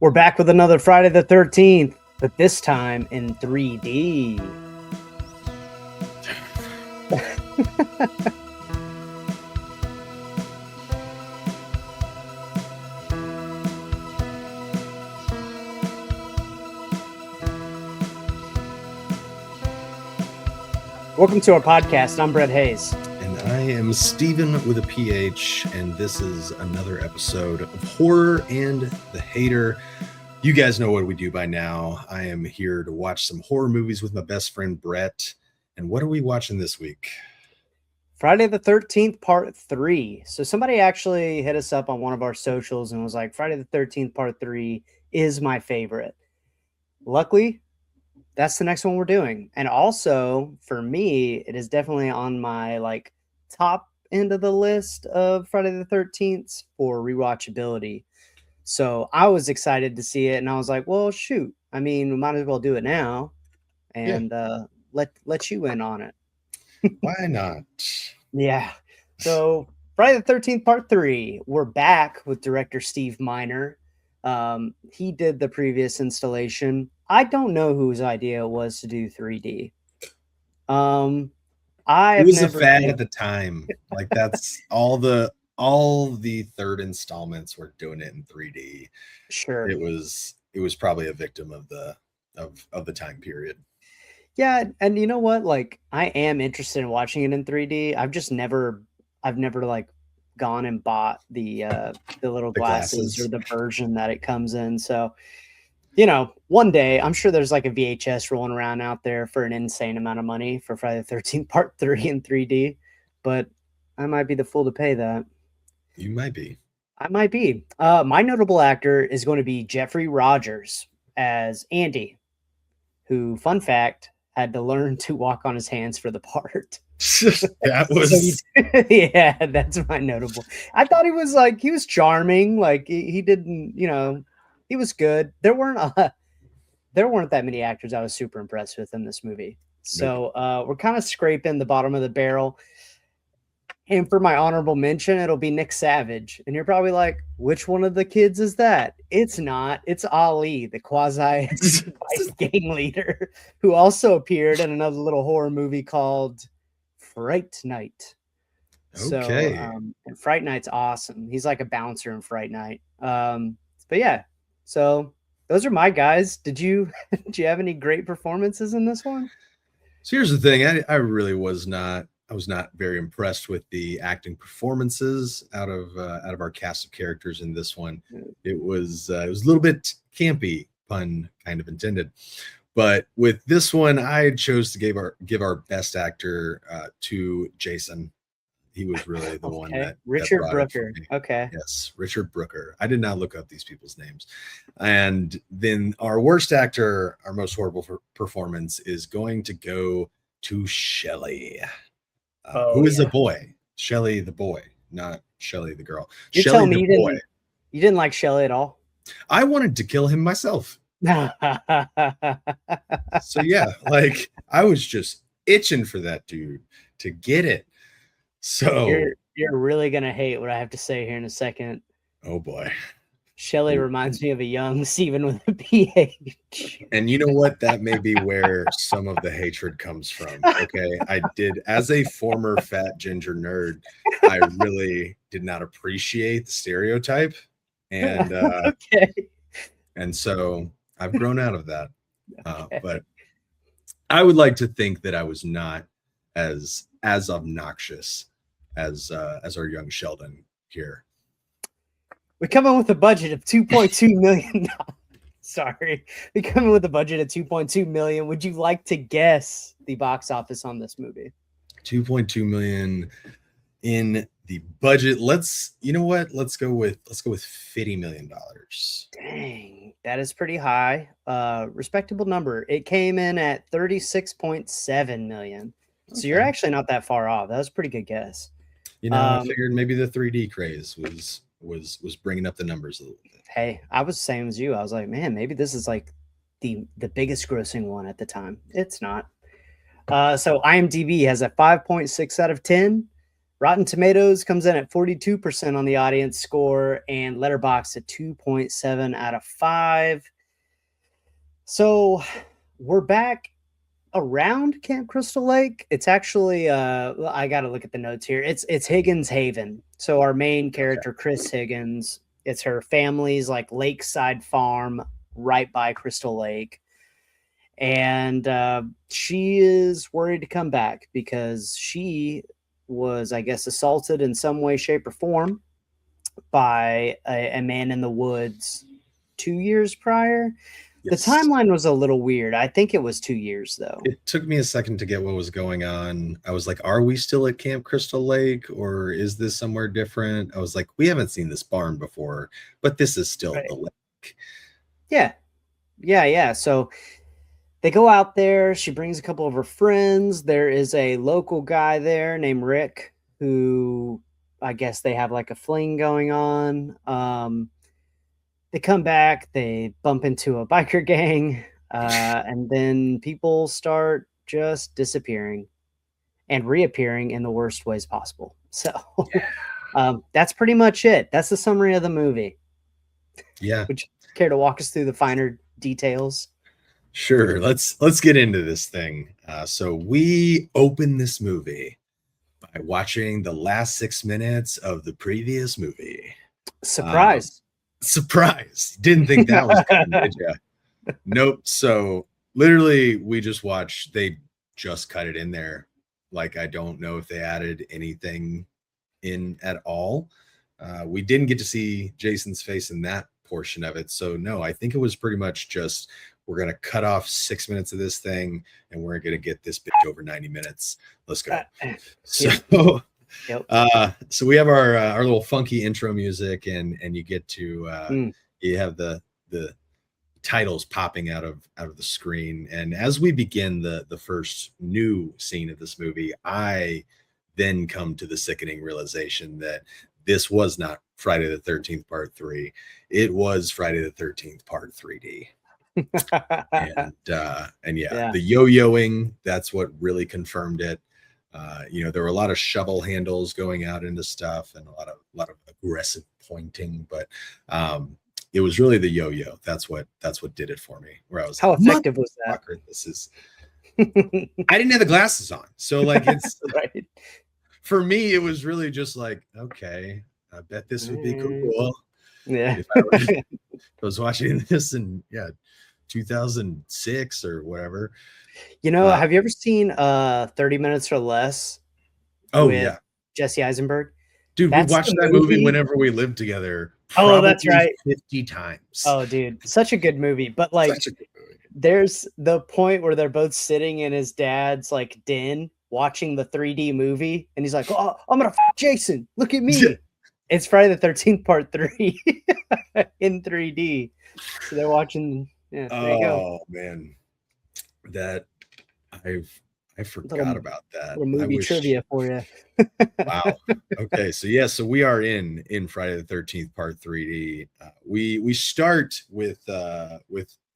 We're back with another Friday the 13th, but this time in 3D. Welcome to our podcast. I'm Brett Hayes. And I am Steven with a PH, and this is another episode of Horror and the Hater. You guys know what we do by now. I am here to watch some horror movies with my best friend Brett. And what are we watching this week? Friday the 13th, part 3. So somebody actually hit us up on one of our socials and was like, Friday the 13th, part 3 is my favorite. Luckily, that's the next one we're doing. And also, for me, it is definitely on my top end of the list of Friday the 13th for rewatchability. So I was excited to see it, and I was like, well, shoot. I mean, we might as well do it now and let you in on it. Why not? Yeah. So Friday the 13th, part 3. We're back with director Steve Miner. He did the previous installation. I don't know whose idea it was to do 3D. It was a fad at the time. Like that's all the third installments were doing it in 3D. Sure. It was probably a victim of the time period. Yeah, and you know what? Like, I am interested in watching it in 3D. I've never gone and bought the little glasses or the version that it comes in. So, one day I'm sure there's like a VHS rolling around out there for an insane amount of money for Friday the 13th Part 3 in 3D. But I might be the fool to pay that. You might be. I might be. My notable actor is going to be Jeffrey Rogers as Andy, who, fun fact, had to learn to walk on his hands for the part. That was yeah, that's my notable. I thought he was charming. Like he didn't, he was good. There weren't that many actors I was super impressed with in this movie. So we're kind of scraping the bottom of the barrel. And for my honorable mention, it'll be Nick Savage. And you're probably like, which one of the kids is that? It's not. It's Ali, the quasi gang leader, who also appeared in another little horror movie called Fright Night. Okay. So, and Fright Night's awesome. He's like a bouncer in Fright Night. But yeah, so those are my guys. Did you have any great performances in this one? So here's the thing. I really was not very impressed with the acting performances out of our cast of characters in this one. It was a little bit campy, pun kind of intended. But with this one, I chose to give our best actor to Jason. He was really the one that Richard Brooker. Okay. Yes, Richard Brooker. I did not look up these people's names. And then our worst actor, our most horrible performance, is going to go to Shelly. Who is the boy? Shelly the boy, not Shelly the girl. You're Shelly telling me you didn't like Shelly at all? I wanted to kill him myself. So yeah, like I was just itching for that dude to get it. So you're really gonna hate what I have to say here in a second. Oh boy. Shelly reminds me of a young Steven with a PH. And you know what? That may be where some of the hatred comes from. Okay. I did, as a former fat ginger nerd, I really did not appreciate the stereotype. And and so I've grown out of that. But I would like to think that I was not as obnoxious as our young Sheldon here. We come in with a budget of $2.2 million. Sorry. We come in with a budget of $2.2 million. Would you like to guess the box office on this movie? 2.2 million in the budget. Let's go with $50 million. Dang, that is pretty high. Respectable number. It came in at 36.7 million. Okay. So you're actually not that far off. That was a pretty good guess. I figured maybe the 3D craze was bringing up the numbers a little bit. Hey, I was the same as you. I was like, man, maybe this is like the biggest grossing one at the time. It's not. So IMDb has a 5.6 out of 10. Rotten Tomatoes comes in at 42% on the audience score, and Letterboxd at 2.7 out of 5. So we're back around Camp Crystal Lake. It's actually I got to look at the notes here. It's Higgins Haven. So our main character, Chris Higgins, it's her family's like lakeside farm right by Crystal Lake. And she is worried to come back because she was, I guess, assaulted in some way, shape, or form by a man in the woods 2 years prior. Yes. The timeline was a little weird. I think it was 2 years, though. It took me a second to get what was going on. I was like, are we still at Camp Crystal Lake, or is this somewhere different? I was like, we haven't seen this barn before, but this is still the lake. Yeah. So they go out there. She brings a couple of her friends. There is a local guy there named Rick who I guess they have like a fling going on. They come back, they bump into a biker gang, and then people start just disappearing and reappearing in the worst ways possible. So that's pretty much it. That's the summary of the movie. Yeah. Would you care to walk us through the finer details? Sure. Let's get into this thing. So we open this movie by watching the last 6 minutes of the previous movie. Surprise. Surprise. Didn't think that was coming, did you? Nope. So literally we just watched, they just cut it in there. Like, I don't know if they added anything in at all. We didn't get to see Jason's face in that portion of it. So no, I think it was pretty much just, we're going to cut off 6 minutes of this thing and we're going to get this bitch over 90 minutes. Let's go. So so we have our little funky intro music, and you get to you have the titles popping out of the screen. And as we begin the first new scene of this movie, I then come to the sickening realization that this was not Friday the 13th Part 3. It was Friday the 13th Part 3D. and yeah, the yo-yoing, that's what really confirmed it. There were a lot of shovel handles going out into stuff and a lot of aggressive pointing, but it was really the yo-yo. That's what did it for me. Where I was, how effective was that? This is. I didn't have the glasses on, so like it's right. For me, it was really just like, okay, I bet this would be cool. Yeah, if I was watching this in 2006 or whatever. Have you ever seen 30 Minutes or Less? With Jesse Eisenberg. Dude, we watched that movie whenever we lived together. Oh, that's right. 50 times. Oh, dude, such a good movie. But like, there's the point where they're both sitting in his dad's like den watching the 3D movie, and he's like, "Oh, I'm gonna Jason. Look at me." It's Friday the 13th Part 3 in 3D. So they're watching. Yeah, there you go. Oh man, that I forgot about that. Little movie trivia for you. Wow. Okay, so we are in Friday the 13th Part 3D. We start with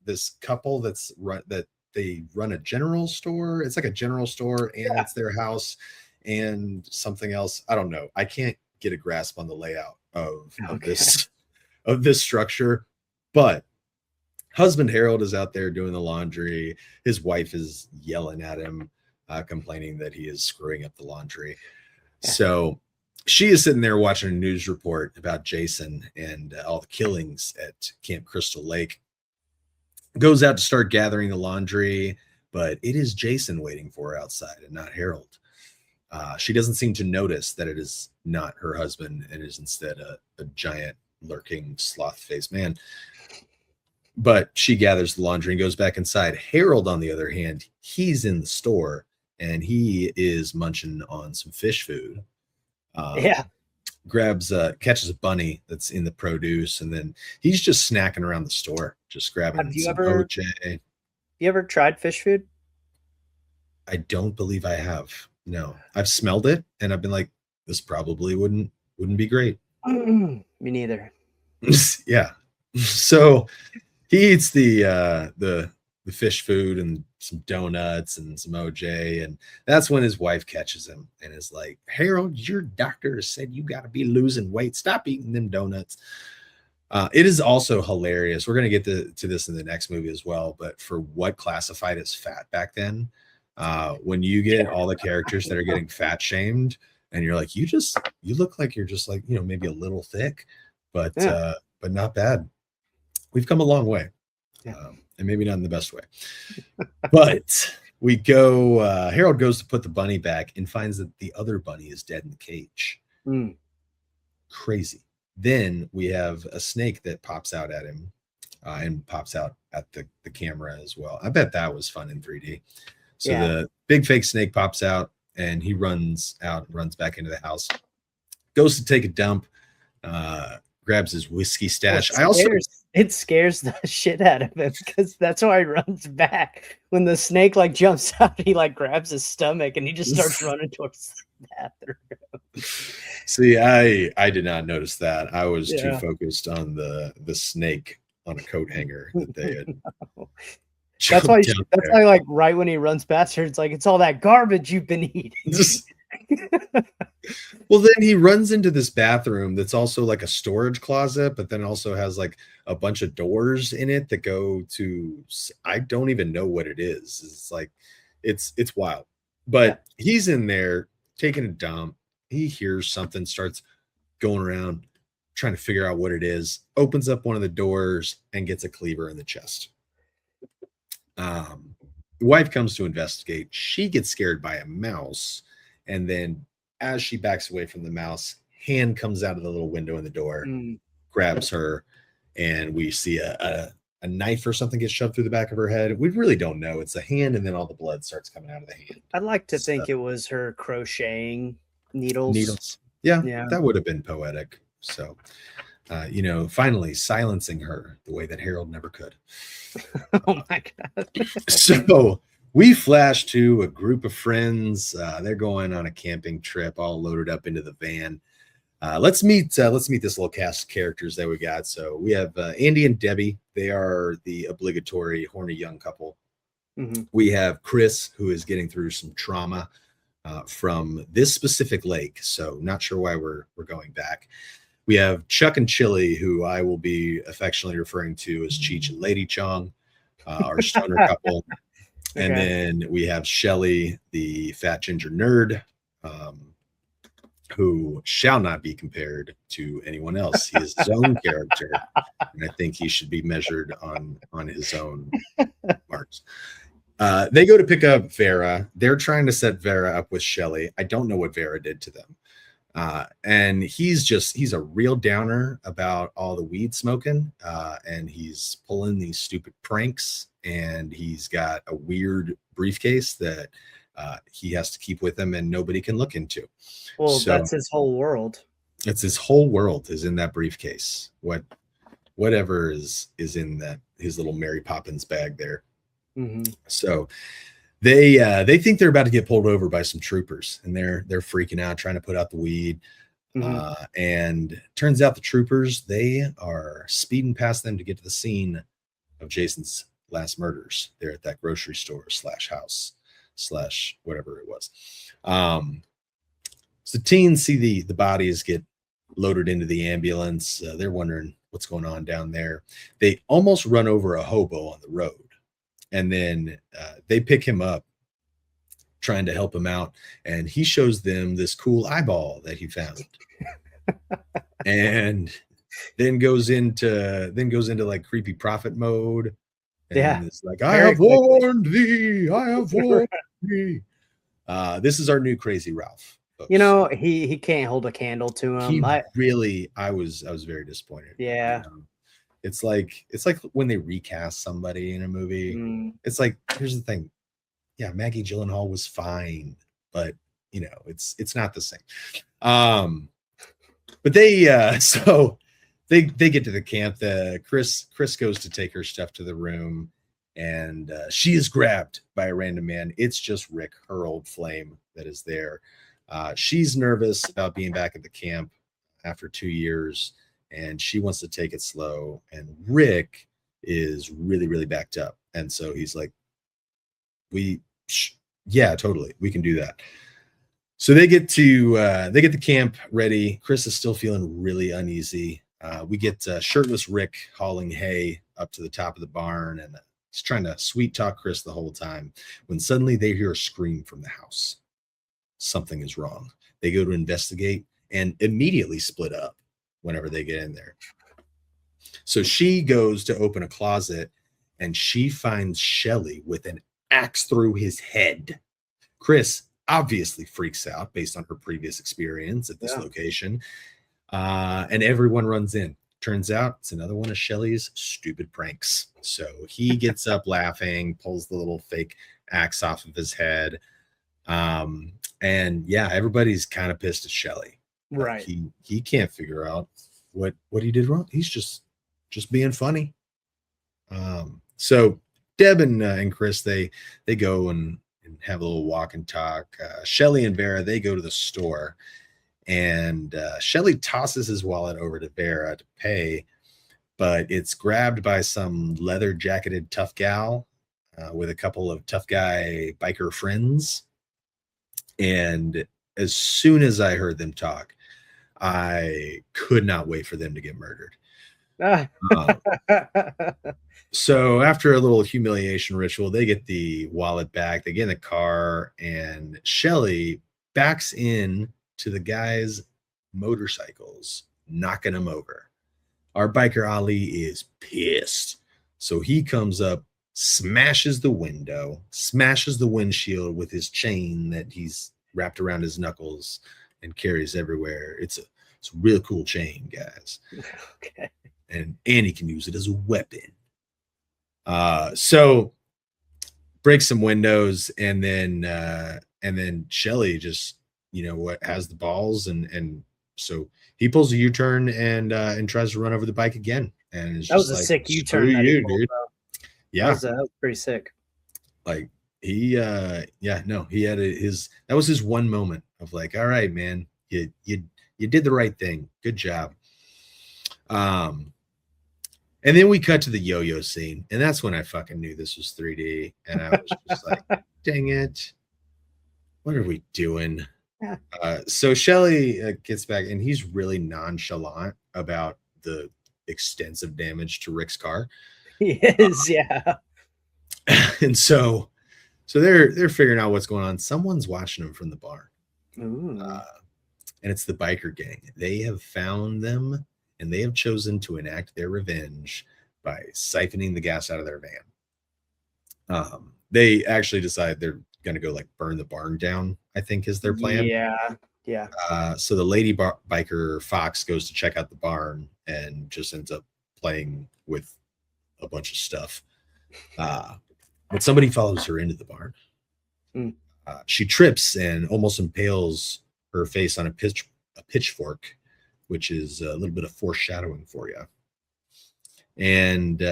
this couple that they run a general store. It's like a general store, and it's their house and something else. I don't know. I can't get a grasp on the layout of this structure, but husband Harold is out there doing the laundry. His wife is yelling at him, complaining that he is screwing up the laundry. So she is sitting there watching a news report about Jason and all the killings at Camp Crystal Lake. Goes out to start gathering the laundry, but it is Jason waiting for her outside and not Harold. She doesn't seem to notice that it is not her husband and is instead a giant lurking sloth-faced man. But she gathers the laundry and goes back inside. Harold, on the other hand, he's in the store and he is munching on some fish food. Catches a bunny that's in the produce, and then he's just snacking around the store, just grabbing some OJ. You ever tried fish food? I don't believe I have. No, I've smelled it and I've been like, this probably wouldn't be great. Me neither. Yeah. So he eats the fish food and some donuts and some OJ, and that's when his wife catches him and is like, Harold, your doctor said you got to be losing weight. Stop eating them donuts. It is also hilarious. We're going to get to this in the next movie as well, but for what classified as fat back then, when you get all the characters that are getting fat shamed, and you're like, you look like you're just like, maybe a little thick, but not bad. We've come a long way, and maybe not in the best way. But we go. Harold goes to put the bunny back and finds that the other bunny is dead in the cage. Crazy. Then we have a snake that pops out at him and pops out at the camera as well. I bet that was fun in 3D. So the big fake snake pops out and he runs out and runs back into the house, goes to take a dump, grabs his whiskey stash. It scares the shit out of him because that's why he runs back. When the snake like jumps out, he like grabs his stomach and he just starts running towards the bathroom. See, I did not notice that. I was too focused on the snake on a coat hanger that they had. That's why like right when he runs past her, it's like, it's all that garbage you've been eating. Well, then he runs into this bathroom that's also like a storage closet, but then also has like a bunch of doors in it that go to, I don't even know what it is. It's like, it's wild. But he's in there taking a dump. He hears something, starts going around trying to figure out what it is, opens up one of the doors and gets a cleaver in the chest. The wife comes to investigate. She gets scared by a mouse. And then as she backs away from the mouse, hand comes out of the little window in the door, grabs her, and we see a knife or something gets shoved through the back of her head. We really don't know. It's a hand, and then all the blood starts coming out of the hand. I'd like to think it was her crocheting needles. Yeah, that would have been poetic. So, finally silencing her the way that Harold never could. Oh my God. So we flash to a group of friends. They're going on a camping trip, all loaded up into the van. Let's meet this little cast of characters that we got. So we have Andy and Debbie. They are the obligatory horny young couple. We have Chris, who is getting through some trauma from this specific lake. So not sure why we're going back. We have Chuck and Chili, who I will be affectionately referring to as Cheech and Lady Chong, our stoner couple. Okay. And then we have Shelly, the fat ginger nerd, who shall not be compared to anyone else. He is his own character, and I think he should be measured on his own marks. They go to pick up Vera. They're trying to set Vera up with Shelly. I don't know what Vera did to them. And he's a real downer about all the weed smoking, and he's pulling these stupid pranks, and he's got a weird briefcase that he has to keep with him and nobody can look into. Well, so that's his whole world. It's his whole world is in that briefcase. Whatever is in that his little Mary Poppins bag there. So they think they're about to get pulled over by some troopers, and they're freaking out, trying to put out the weed. And turns out the troopers, they are speeding past them to get to the scene of Jason's last murders. They're at that grocery store / house / whatever it was. So teens see the bodies get loaded into the ambulance. They're wondering what's going on down there. They almost run over a hobo on the road. And then they pick him up, trying to help him out. And he shows them this cool eyeball that he found. And then goes into like creepy prophet mode. And it's like, I have warned thee. I have warned thee. This is our new Crazy Ralph. Folks. He can't hold a candle to him. I was very disappointed. Yeah. It's like when they recast somebody in a movie. It's like, here's the thing. Yeah, Maggie Gyllenhaal was fine, but it's not the same. But they so they get to the camp. Chris goes to take her stuff to the room, and she is grabbed by a random man. It's just Rick, her old flame, that is there. She's nervous about being back at the camp after 2 years. And she wants to take it slow. And Rick is really, really backed up. And so he's like, Yeah, totally. We can do that. So they get the camp ready. Chris is still feeling really uneasy. We get shirtless Rick hauling hay up to the top of the barn, and he's trying to sweet talk Chris the whole time when suddenly they hear a scream from the house. Something is wrong. They go to investigate and immediately split up whenever they get in there. So she goes to open a closet and she finds Shelly with an axe through his head. Chris obviously freaks out based on her previous experience at this location. And everyone runs in. Turns out it's another one of Shelly's stupid pranks. So he gets up laughing, pulls the little fake axe off of his head. And yeah, everybody's kind of pissed at Shelly. Right. He can't figure out what he did wrong. He's just being funny. So Deb and Chris, they go and have a little walk and talk. Shelly and Vera, they go to the store, and Shelly tosses his wallet over to Vera to pay, but it's grabbed by some leather jacketed tough gal with a couple of tough guy biker friends. And as soon as I heard them talk, I could not wait for them to get murdered. So after a little humiliation ritual, they get the wallet back. They get in the car, and Shelly backs in to the guys' motorcycles, knocking them over. Our biker Ali is pissed. So he comes up, smashes the window, smashes the windshield with his chain that he's wrapped around his knuckles and carries everywhere. It's a real cool chain, guys. Okay. And he can use it as a weapon. So breaks some windows, and then Shelly just, has the balls, and so he pulls a U-turn and tries to run over the bike again. And it's that was just a like, sick U-turn, dude. Yeah, that was pretty sick. Like he had that was his one moment of like, all right, man, you did the right thing. Good job. And then we cut to the yo-yo scene, and that's when I fucking knew this was 3D, and I was just like, dang it, what are we doing? Yeah. So Shelly gets back, and he's really nonchalant about the extensive damage to Rick's car. He is, yeah. And so they're figuring out what's going on. Someone's watching them from the barn. And it's the biker gang. They have found them, and they have chosen to enact their revenge by siphoning the gas out of their van. They actually decide they're going to go like burn the barn down, I think is their plan. Yeah. So the lady biker Fox goes to check out the barn and just ends up playing with a bunch of stuff. But somebody follows her into the barn. She trips and almost impales her face on a pitchfork, which is a little bit of foreshadowing for you. And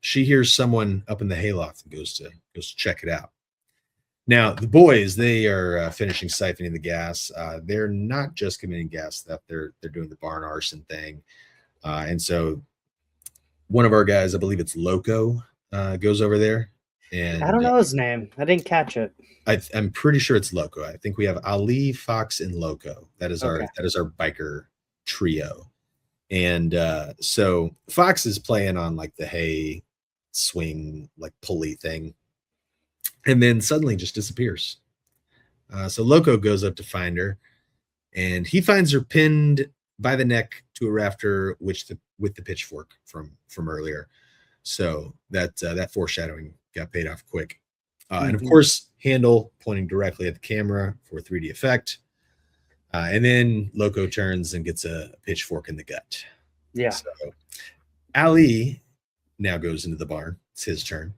she hears someone up in the hayloft and goes to check it out. Now, the boys, they are finishing siphoning the gas. They're not just committing gas theft. They're doing the barn arson thing. And so one of our guys, I believe it's Loco, goes over there. And I don't know his name. I didn't catch it. I'm pretty sure it's Loco. I think we have Ali, Fox, and Loco. That is our biker trio. And so Fox is playing on like the hay swing, like pulley thing, and then suddenly just disappears. So Loco goes up to find her, and he finds her pinned by the neck to a rafter, with the pitchfork from earlier. So that foreshadowing got paid off quick. And of course, handle pointing directly at the camera for 3D effect. And then Loco turns and gets a pitchfork in the gut. Yeah. So Ali now goes into the barn. It's his turn.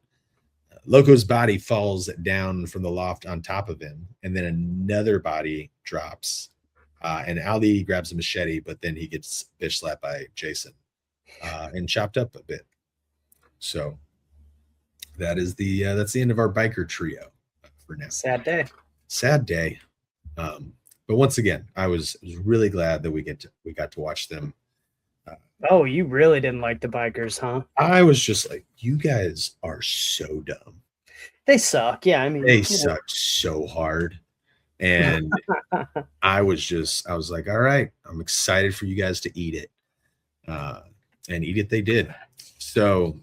Loco's body falls down from the loft on top of him, and then another body drops. And Ali grabs a machete, but then he gets bitch slapped by Jason and chopped up a bit. So that's the end of our biker trio for now. Sad day. But once again, I was really glad that we got to watch them. Oh, you really didn't like the bikers, huh? I was just like, you guys are so dumb. They suck. Yeah, I mean, They suck so hard. And I was like, all right, I'm excited for you guys to eat it. Uh, and eat it they did. So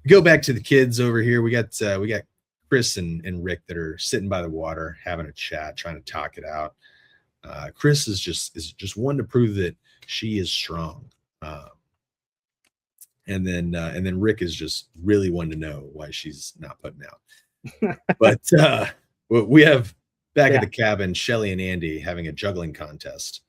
go back to the kids over here. We got Chris and Rick that are sitting by the water having a chat, trying to talk it out. Chris is just one to prove that she is strong. Uh, and then Rick is just really one to know why she's not putting out. But we have back at yeah, the cabin, Shelly and Andy having a juggling contest.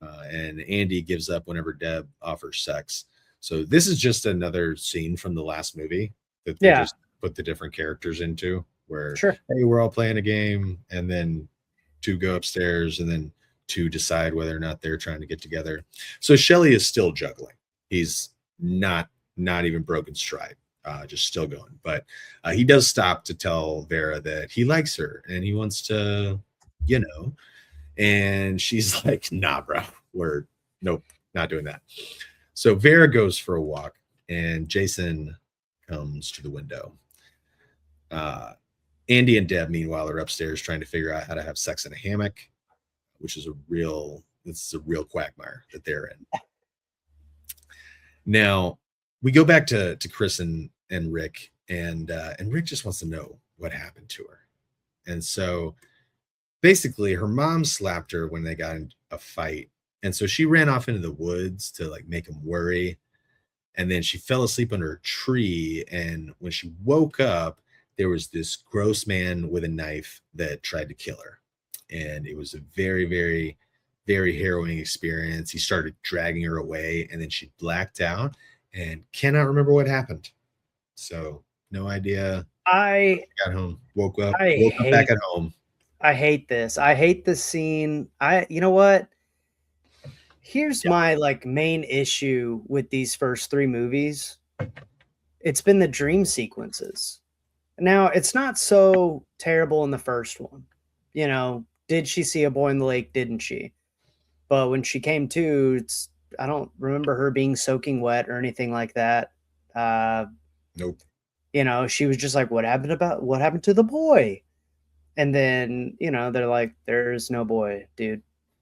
And Andy gives up whenever Deb offers sex. So this is just another scene from the last movie that they yeah, just put the different characters into where, sure. hey, we're all playing a game, and then two go upstairs, and then two decide whether or not they're trying to get together. So Shelly is still juggling. He's not even broken stride, just still going. But he does stop to tell Vera that he likes her and he wants to, you know, and she's like, nah, bro, we're nope, not doing that. So Vera goes for a walk and Jason comes to the window. Uh, Andy and Deb, meanwhile, are upstairs trying to figure out how to have sex in a hammock, which is a real quagmire that they're in. Now we go back to Chris and Rick, and Rick just wants to know what happened to her. And so basically her mom slapped her when they got in a fight. And so she ran off into the woods to like make him worry. And then she fell asleep under a tree. And when she woke up, there was this gross man with a knife that tried to kill her. And it was a very, very, very harrowing experience. He started dragging her away, and then she blacked out and cannot remember what happened. So no idea. I Got home, woke up, I woke up back hate at home. I hate this. I hate this scene. You know what? Here's Yeah. my like main issue with these first three movies. It's been the dream sequences. Now, it's not so terrible in the first one. You know, did she see a boy in the lake? Didn't she? But when she came to, I don't remember her being soaking wet or anything like that. Uh, Nope. you know, she was just like, what happened to the boy? And then, you know, they're like, there's no boy, dude.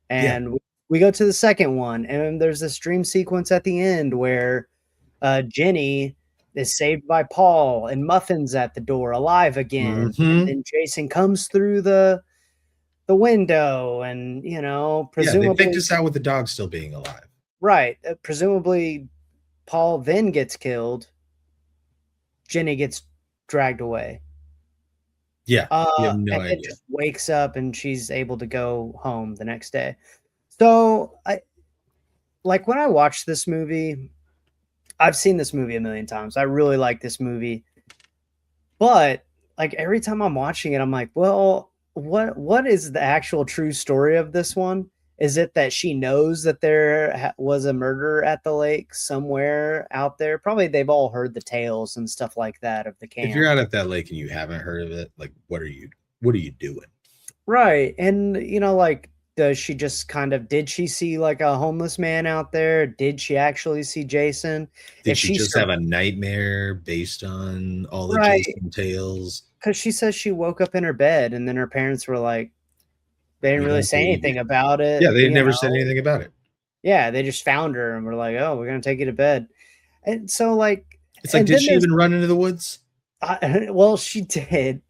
Yeah. And we go to the second one, and there's this dream sequence at the end where Jenny is saved by Paul and Muffin's at the door alive again. And Hmm. then Jason comes through the window and, you know, Yeah. They picked presumably, us out with the dog still being alive. right, presumably Paul then gets killed. Jenny gets dragged away. Yeah. We have no And idea. just wakes up and she's able to go home the next day. So I like when I watched this movie, I've seen this movie a million times. I really like this movie. But like every time I'm watching it, I'm like, well, what is the actual true story of this one? Is it that she knows that there was a murder at the lake somewhere out there? Probably they've all heard the tales and stuff like that of the If you're camp. out at that lake and you haven't heard of it, like what are you doing? Right. And you know, like does she just kind of did she see like a homeless man out there? Did she actually see Jason? Did If she she just have a nightmare based on all the right, Jason tales? because she says she woke up in her bed and then her parents were like, they didn't We really don't say believe anything you. about Yeah, it, they you never said know? anything about it. Yeah, they just found her and were like, "Oh, we're gonna take you to bed." And so, like, It's like, and did then she there's, even run into the woods? well, she did,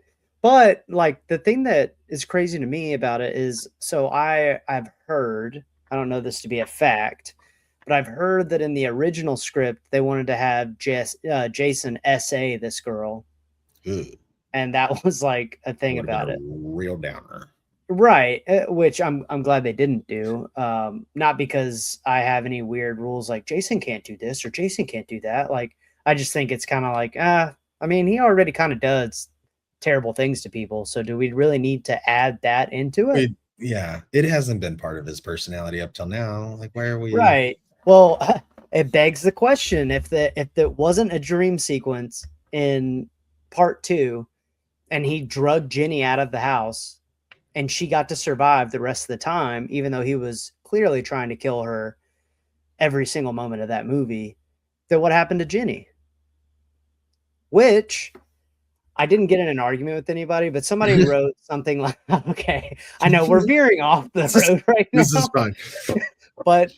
but like the thing that is crazy to me about it is, so I've heard, I don't know this to be a fact, but I've heard that in the original script they wanted to have Jason SA this girl, Ugh, and that was like a that thing would have been about a it. real downer. Right, which I'm glad they didn't do. Not because I have any weird rules like Jason can't do this or Jason can't do that. Like I just think it's kind of like I mean he already kind of does terrible things to people. So do we really need to add that into it? Yeah, it hasn't been part of his personality up till now. Like, why are we? Right. Well, it begs the question if that wasn't a dream sequence in part 2 and he drugged Jenny out of the house and she got to survive the rest of the time, even though he was clearly trying to kill her every single moment of that movie. Then what happened to Jenny? Which I didn't get in an argument with anybody, but somebody wrote something like, okay, I know we're veering off the road right This is now, fine. but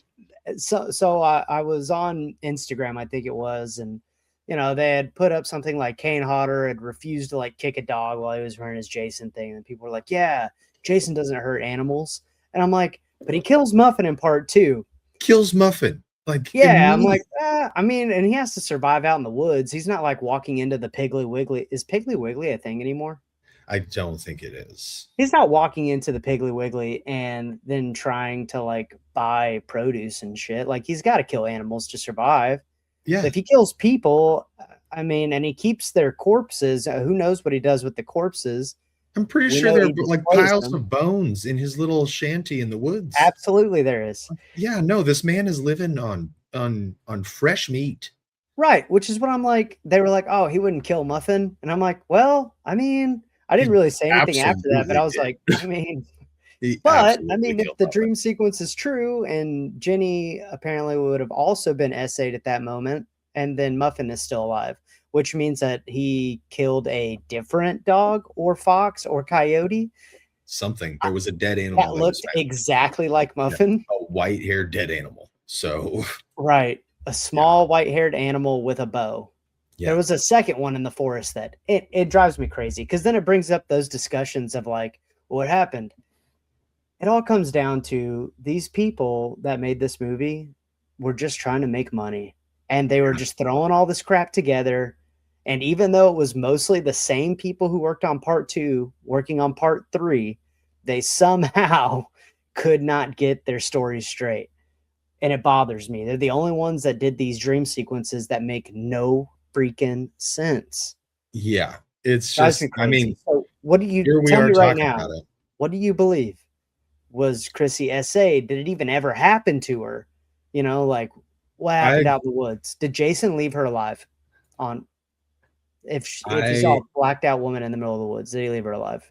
so I was on Instagram, I think it was, and they had put up something like Kane Hodder had refused to like kick a dog while he was wearing his Jason thing, and people were like, "Yeah, Jason doesn't hurt animals," and I'm like, "But he kills Muffin in part 2." Kills Muffin like Yeah, I'm like, immediately. I mean, and he has to survive out in the woods. He's not like walking into the Piggly Wiggly. Is Piggly Wiggly a thing anymore? I don't think it is. He's not walking into the Piggly Wiggly and then trying to like buy produce and shit. Like he's got to kill animals to survive. Yeah, If he kills people, I mean, and he keeps their corpses, who knows what he does with the corpses? I'm pretty We sure know there he are like displays piles them. of bones in his little shanty in the woods. Absolutely, there is. Yeah, no, this man is living on fresh meat. Right, which is what I'm like. They were like, "Oh, he wouldn't kill Muffin," and I'm like, "Well, I mean, I didn't He really say anything after that, but I absolutely was did. like, I mean, He but I absolutely mean, if killed the Muffin. dream sequence is true, and Jenny apparently would have also been essayed at that moment, and then Muffin is still alive, which means that he killed a different dog or fox or coyote Something. There was a dead that animal that was looked found. exactly like Yeah, Muffin. a white-haired dead animal. So, Right, a yeah, small white-haired animal with a bow. There yeah, was a second one in the forest that it drives me crazy because then it brings up those discussions of like what happened. It all comes down to these people that made this movie were just trying to make money and they were just throwing all this crap together. And even though it was mostly the same people who worked on part 2 working on part 3, they somehow could not get their stories straight. And it bothers me. They're the only ones that did these dream sequences that make no freaking sense. yeah. It's Drives me just, I crazy. mean, So, what do you here we tell are me right talking now? about it. What do you believe? Was Chrissy SA? Did it even ever happen to her? Like what happened I out in the woods? Did Jason leave her alive? On if he saw I a blacked out woman in the middle of the woods, did he leave her alive?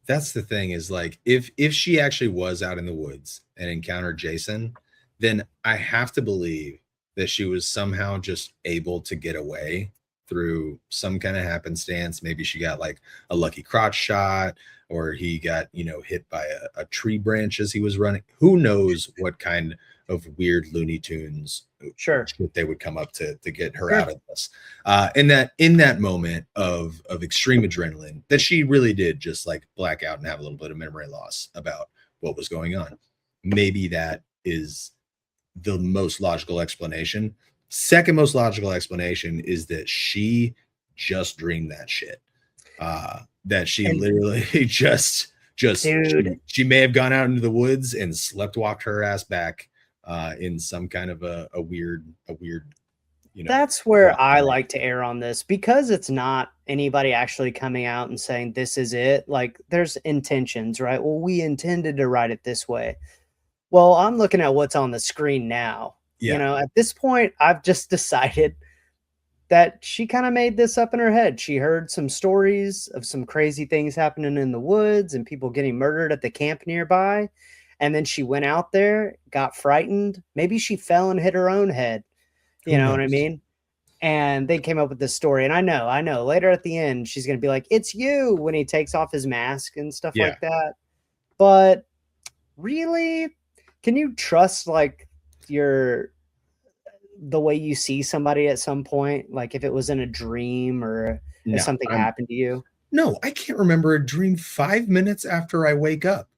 that's the thing is like if she actually was out in the woods and encountered Jason, then I have to believe that she was somehow just able to get away through some kind of happenstance. Maybe she got like a lucky crotch shot, or he got, hit by a tree branch as he was running. Who knows what kind of weird Looney Tunes Sure, shit they would come up to get her out sure. of this. In that moment of extreme adrenaline, that she really did just like black out and have a little bit of memory loss about what was going on. Maybe that is the most logical explanation. Second most logical explanation is that she just dreamed that shit. That she And literally just dude, she may have gone out into the woods and slept walked her ass back in some kind of a weird, that's where walk I back. like to err on this because it's not anybody actually coming out and saying this is it. Like there's intentions, right? Well, we intended to write it this way. Well, I'm looking at what's on the screen now. Yeah, At this point, I've just decided that she kind of made this up in her head. She heard some stories of some crazy things happening in the woods and people getting murdered at the camp nearby. And then she went out there, got frightened. Maybe she fell and hit her own head. You who know what I knows? mean? And they came up with this story. And I know later at the end, she's going to be like, it's you when he takes off his mask and stuff Yeah. like that. But really, can you trust like your the way you see somebody at some point, like if it was in a dream or if No, something happened to you? no, I can't remember a dream 5 minutes after I wake up.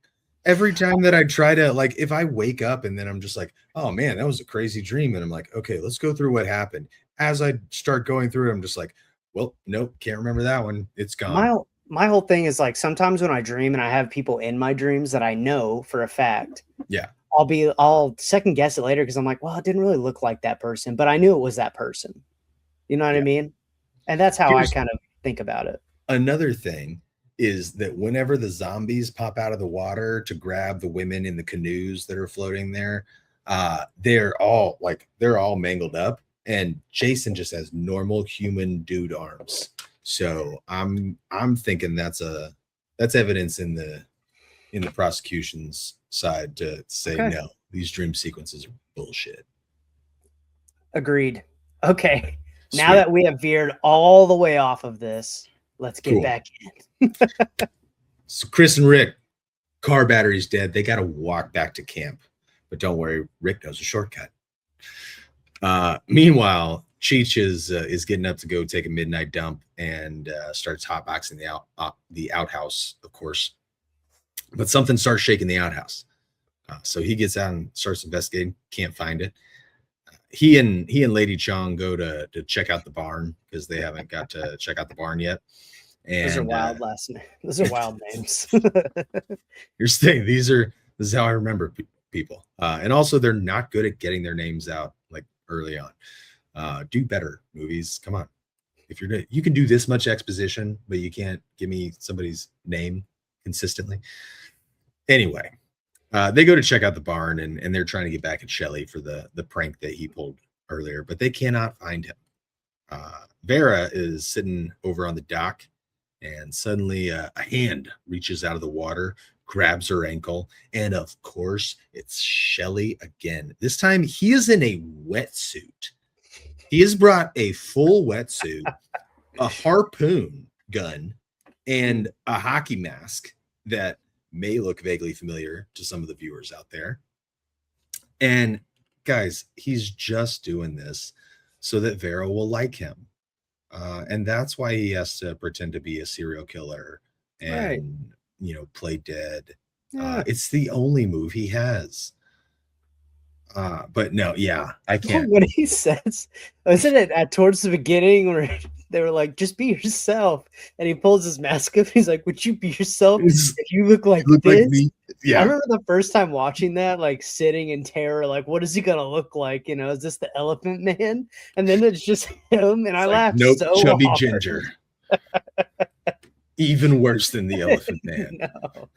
Every time that I try to, like, if I wake up and then I'm just like, oh man, that was a crazy dream. And I'm like, okay, let's go through what happened. As I start going through it, I'm just like, well, nope, can't remember that one. It's gone. My whole thing is like sometimes when I dream and I have people in my dreams that I know for a fact, Yeah. I'll second guess it later because I'm like, well, it didn't really look like that person, but I knew it was that person. You know what I Yeah. mean? And that's how I Here's kind of think about it. another thing is that whenever the zombies pop out of the water to grab the women in the canoes that are floating there, they're all mangled up, and Jason just has normal human dude arms. So I'm thinking that's evidence in the prosecution's side to say Okay. no, these dream sequences are bullshit. Agreed. Okay. Now Sweet. that we have veered all the way off of this, Let's get Cool. back in. So Chris and Rick, car battery's dead. They got to walk back to camp. But don't worry, Rick knows a shortcut. Meanwhile, Cheech is getting up to go take a midnight dump and starts hotboxing the outhouse, of course. But something starts shaking the outhouse. So he gets out and starts investigating. Can't find it. He and Lady Chong go to check out the barn because they haven't got to check out the barn yet. And Those are wild last names. Those are wild names. Here's the thing. This is how I remember people. And also they're not good at getting their names out like early on. Do better, movies. Come on. If you can do this much exposition, but you can't give me somebody's name consistently. Anyway, they go to check out the barn and they're trying to get back at Shelly for the prank that he pulled earlier, but they cannot find him. Vera is sitting over on the dock, and suddenly a hand reaches out of the water, grabs her ankle, and of course it's Shelly again. This time he is in a wetsuit. He has brought a full wetsuit, a harpoon gun, and a hockey mask that may look vaguely familiar to some of the viewers out there. And guys, he's just doing this so that Vera will like him. And that's why he has to pretend to be a serial killer and, play dead. Yeah. It's the only move he has. But no, yeah, I can't. What he says, isn't it towards the beginning where they were like, just be yourself? And he pulls his mask up. He's like, would you be yourself if you look like this? Like me. Yeah. I remember the first time watching that, like sitting in terror, like, what is he going to look like? Is this the Elephant Man? And then it's just him. And I laughed so chubby hard. Ginger. Even worse than the Elephant Man. No,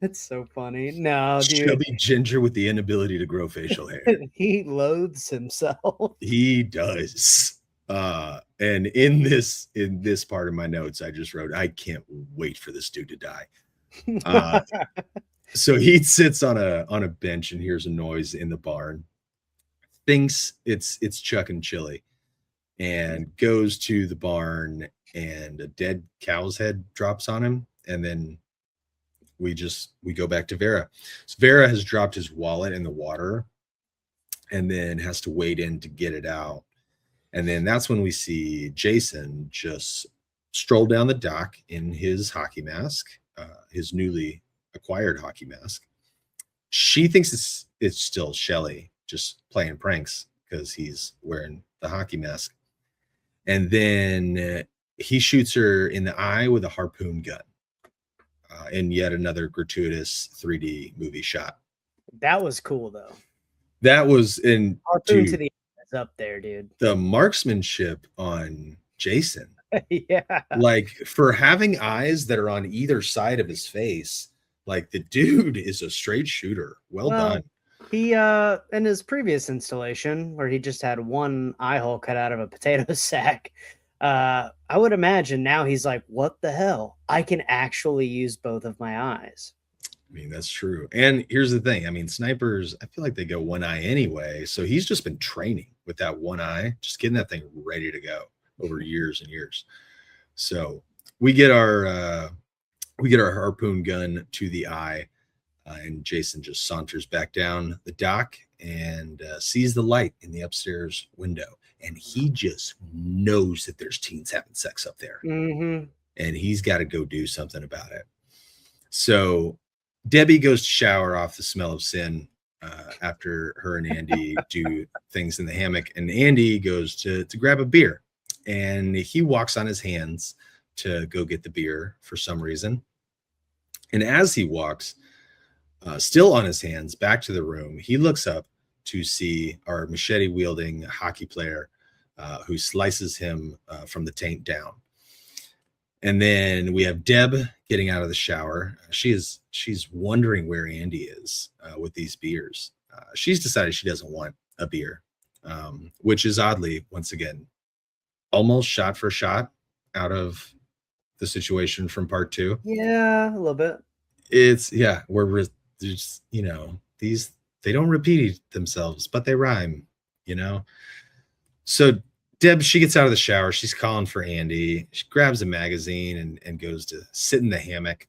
that's so funny. No, dude. Chubby Ginger with the inability to grow facial hair. He loathes himself. He does. And in this part of my notes, I just wrote, I can't wait for this dude to die. So he sits on a bench and hears a noise in the barn, thinks it's Chuck and Chili, and goes to the barn, and a dead cow's head drops on him. And then we go back to Vera. So Vera has dropped his wallet in the water and then has to wade in to get it out. And then that's when we see Jason just stroll down the dock in his hockey mask, his newly acquired hockey mask. She thinks it's still Shelly just playing pranks because he's wearing the hockey mask. And then he shoots her in the eye with a harpoon gun in yet another gratuitous 3D movie shot. That was cool, though. That was in harpoon to the eyes up there, dude. The marksmanship on Jason. Yeah. Like, for having eyes that are on either side of his face, like, the dude is a straight shooter. Well done. He in his previous installation where he just had one eye hole cut out of a potato sack, I would imagine now he's like, what the hell? I can actually use both of my eyes. I mean, that's true. And here's the thing. I mean, snipers, I feel like they go one eye anyway. So he's just been training with that one eye, just getting that thing ready to go over years and years. So we get our harpoon gun to the eye, and Jason just saunters back down the dock and sees the light in the upstairs window. And he just knows that there's teens having sex up there. Mm-hmm. And he's got to go do something about it. So Debbie goes to shower off the smell of sin after her and Andy do things in the hammock. And Andy goes to grab a beer. And he walks on his hands to go get the beer for some reason. And as he walks, still on his hands, back to the room, he looks up to see our machete-wielding hockey player who slices him from the taint down. And then we have Deb getting out of the shower. She's wondering where Andy is with these beers. She's decided she doesn't want a beer, which is oddly, once again, almost shot for shot out of the situation from part 2. Yeah, a little bit. It's, yeah, we're just, these, they don't repeat themselves, but they rhyme, So Deb, she gets out of the shower. She's calling for Andy. She grabs a magazine and goes to sit in the hammock.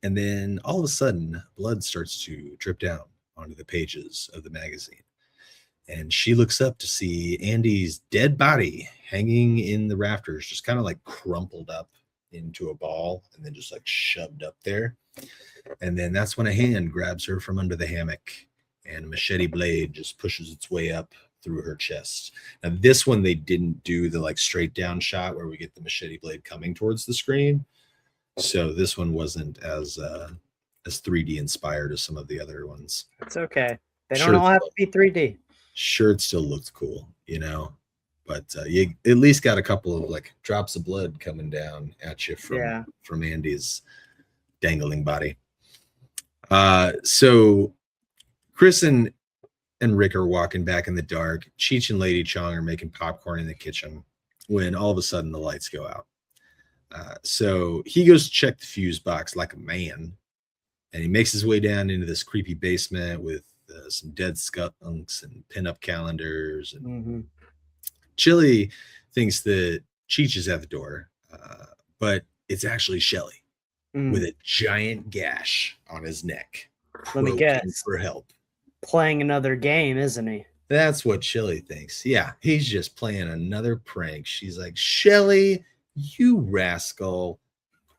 And then all of a sudden, blood starts to drip down onto the pages of the magazine. And she looks up to see Andy's dead body hanging in the rafters, just kind of like crumpled up into a ball and then just like shoved up there. And then that's when a hand grabs her from under the hammock and a machete blade just pushes its way up through her chest. Now, this one, they didn't do the like straight down shot where we get the machete blade coming towards the screen. So this one wasn't as 3D inspired as some of the other ones. It's okay. They don't all have to be 3D. Sure, it still looks cool, you know, but you at least got a couple of like drops of blood coming down at you from Andy's dangling body. So Chris and Rick are walking back in the dark. Cheech and Lady Chong are making popcorn in the kitchen when all of a sudden the lights go out. So he goes to check the fuse box like a man, and he makes his way down into this creepy basement with some dead skunks and pinup calendars. And Chili thinks that Cheech is at the door, but it's actually Shelly with a giant gash on his neck. Let me guess. For help. Playing another game, isn't he? That's what Chili thinks. Yeah, he's just playing another prank. She's like, Shelly, you rascal,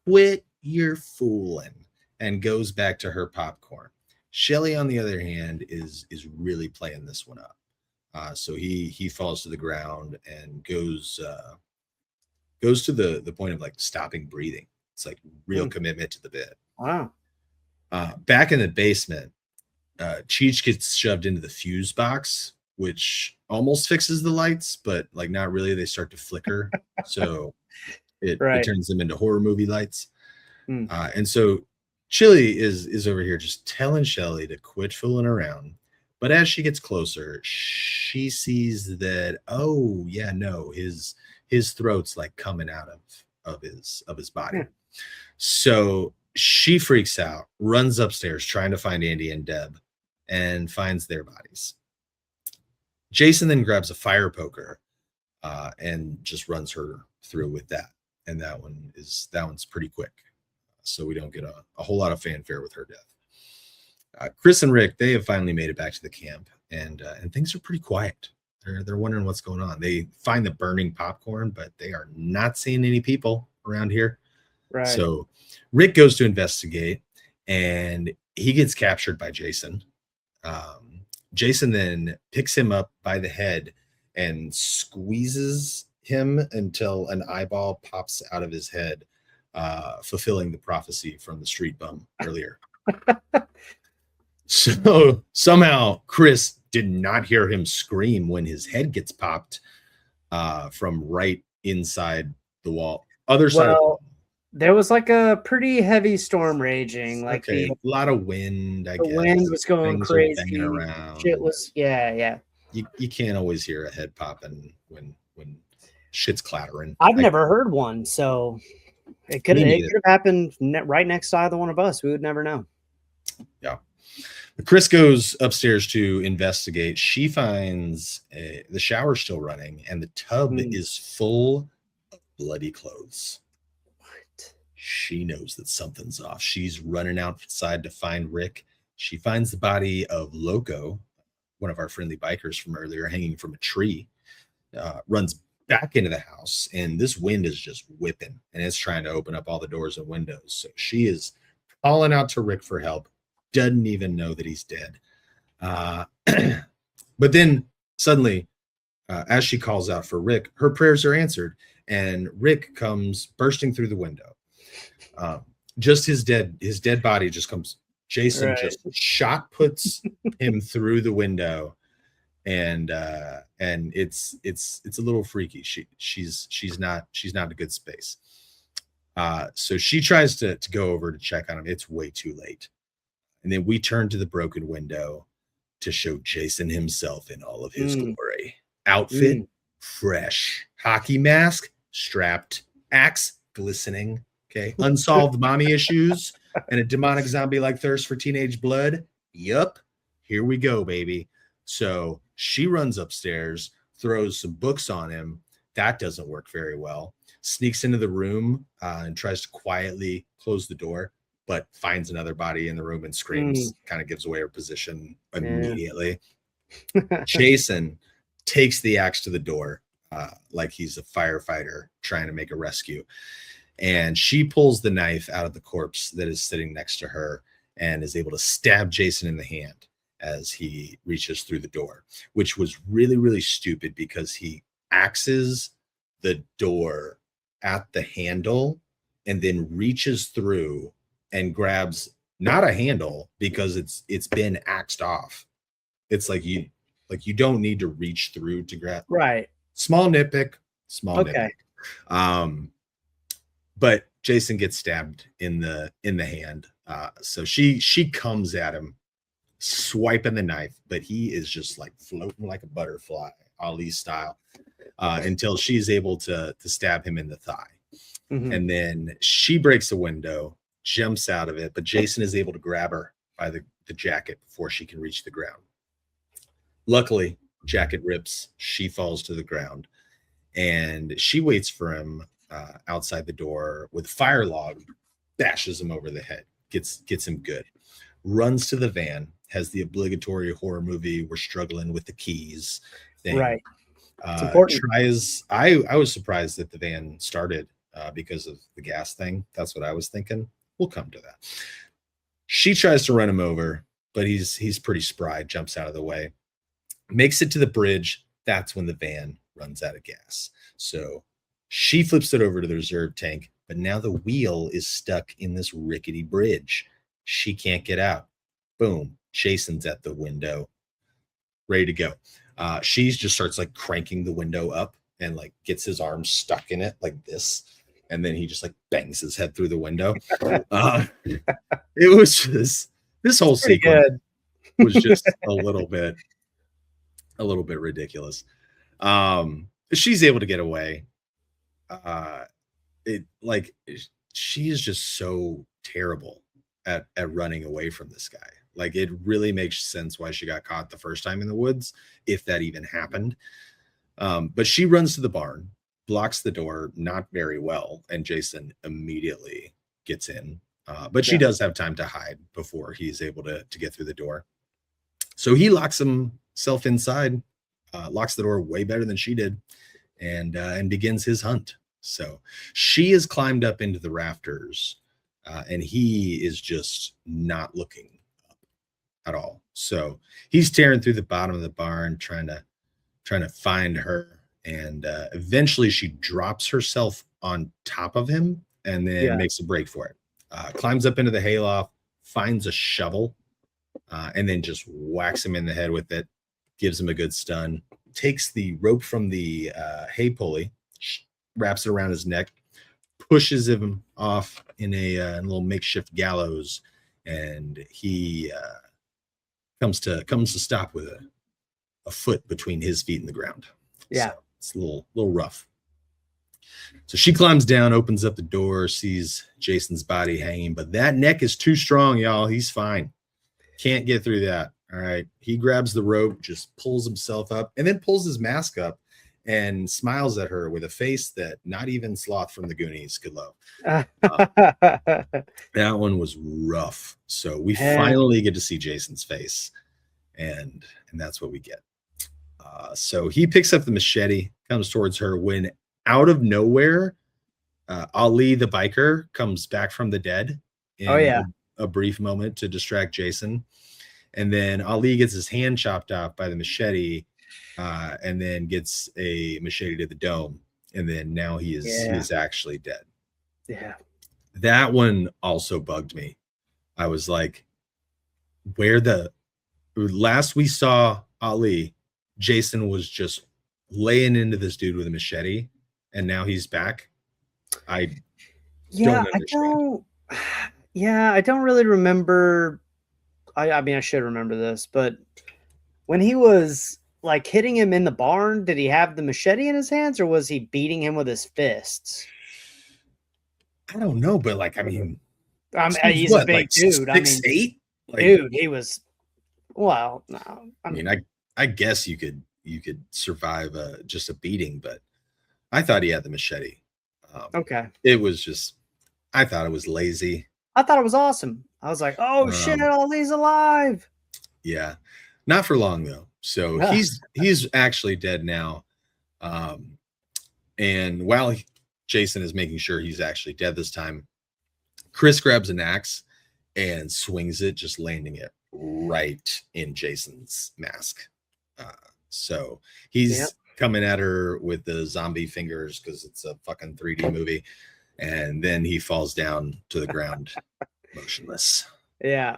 quit your fooling, and goes back to her popcorn. Shelly, on the other hand, is really playing this one up. So he falls to the ground and goes to the point of like stopping breathing. It's like real commitment to the bit. Wow. Back in the basement, Cheech gets shoved into the fuse box, which almost fixes the lights, but like not really. They start to flicker, so it turns them into horror movie lights. And so Chili is over here just telling Shelly to quit fooling around. But as she gets closer, she sees that, oh yeah, no, his throat's like coming out of his body. So she freaks out, runs upstairs trying to find Andy and Deb, and finds their bodies. Jason then grabs a fire poker and just runs her through with that. And that one's pretty quick. So we don't get a whole lot of fanfare with her death. Chris and Rick, they have finally made it back to the camp, and things are pretty quiet. They're wondering what's going on. They find the burning popcorn, but they are not seeing any people around here. Right. So Rick goes to investigate, and he gets captured by Jason. Jason then picks him up by the head and squeezes him until an eyeball pops out of his head, fulfilling the prophecy from the street bum earlier. So somehow Chris did not hear him scream when his head gets popped from right inside the wall. Other side. Well, there was like a pretty heavy storm raging. Like a lot of wind. I guess the wind was going crazy. Around. Shit was yeah. You can't always hear a head popping when shit's clattering. I've never heard one, so it could have happened right next to either one of us. We would never know. Yeah. Chris goes upstairs to investigate. She finds the shower still running, and the tub is full of bloody clothes. What? She knows that something's off. She's running outside to find Rick. She finds the body of Loco, one of our friendly bikers from earlier, hanging from a tree. Runs back into the house, and this wind is just whipping, and it's trying to open up all the doors and windows. So she is calling out to Rick for help. Doesn't even know that he's dead. But then suddenly, as she calls out for Rick, her prayers are answered, and Rick comes bursting through the window. Just his dead body just comes. Jason just shot puts him through the window, and it's a little freaky. She's not in a good space. So she tries to go over to check on him. It's way too late. And then we turn to the broken window to show Jason himself in all of his glory. Outfit, fresh. Hockey mask, strapped. Axe, glistening. Okay. Unsolved mommy issues and a demonic zombie-like thirst for teenage blood. Yup. Here we go, baby. So she runs upstairs, throws some books on him. That doesn't work very well. Sneaks into the room and tries to quietly close the door, but finds another body in the room and screams, kind of gives away her position immediately. Jason takes the axe to the door like he's a firefighter trying to make a rescue. And she pulls the knife out of the corpse that is sitting next to her and is able to stab Jason in the hand as he reaches through the door, which was really, really stupid because he axes the door at the handle and then reaches through and grabs not a handle because it's been axed off. It's like you don't need to reach through to grab. Right. Small nitpick. But Jason gets stabbed in the hand. So she comes at him, swiping the knife, but he is just like floating like a butterfly, Ali style, until she's able to stab him in the thigh. And then she breaks a window, jumps out of it, but Jason is able to grab her by the jacket before she can reach the ground. Luckily, jacket rips, she falls to the ground, and she waits for him outside the door with a fire log, bashes him over the head, gets him good, runs to the van, has the obligatory horror movie, we're struggling with the keys thing. Right. It's important. I was surprised that the van started because of the gas thing. That's what I was thinking. We'll come to that. She tries to run him over, but he's pretty spry, jumps out of the way, makes it to the bridge. That's when the van runs out of gas. So she flips it over to the reserve tank, but now the wheel is stuck in this rickety bridge. She can't get out. Boom. Jason's at the window, ready to go. She just starts like cranking the window up and like gets his arm stuck in it like this. And then he just like bangs his head through the window. It was just, this whole sequence was just a little bit ridiculous. She's able to get away. She is just so terrible at running away from this guy. Like, it really makes sense why she got caught the first time in the woods, if that even happened. But she runs to the barn, blocks the door not very well, and Jason immediately gets in. But she does have time to hide before he's able to get through the door. So he locks himself inside, locks the door way better than she did, and begins his hunt. So she has climbed up into the rafters, and he is just not looking up at all. So he's tearing through the bottom of the barn, trying to find her. And eventually she drops herself on top of him and then makes a break for it. Climbs up into the hayloft, finds a shovel, and then just whacks him in the head with it, gives him a good stun, takes the rope from the hay pulley, wraps it around his neck, pushes him off in a little makeshift gallows, and he comes to stop with a foot between his feet and the ground. Yeah. So it's a little rough. So she climbs down, opens up the door, sees Jason's body hanging, but that neck is too strong, y'all. He's fine. Can't get through that. All right. He grabs the rope, just pulls himself up, and then pulls his mask up and smiles at her with a face that not even Sloth from the Goonies could love. That one was rough. So we finally get to see Jason's face, and that's what we get. So he picks up the machete, comes towards her, when out of nowhere, Ali the biker comes back from the dead in a brief moment to distract Jason. And then Ali gets his hand chopped off by the machete, and then gets a machete to the dome. And then now he is actually dead. Yeah. That one also bugged me. I was like, last we saw Ali, Jason was just laying into this dude with a machete, and now he's back. I don't understand. I don't really remember. I mean, I should remember this, but when he was like hitting him in the barn, did he have the machete in his hands, or was he beating him with his fists? I don't know, but like, I mean, he's a big dude. 6'8"? Dude, he was. Well, no. I mean, I guess you could you could survive just a beating, but I thought he had the machete. Okay. It was just, I thought it was lazy. I thought it was awesome. I was like, "Oh shit, Um, Ollie's alive." yeah, not for long though. So Yeah. he's actually dead now. Um, and while Jason is making sure he's actually dead this time, Chris grabs an axe and swings it, just landing it right in Jason's mask. Uh, so Yep. he's coming at her with the zombie fingers because it's a fucking 3D movie. And then he falls down to the ground motionless. Yeah.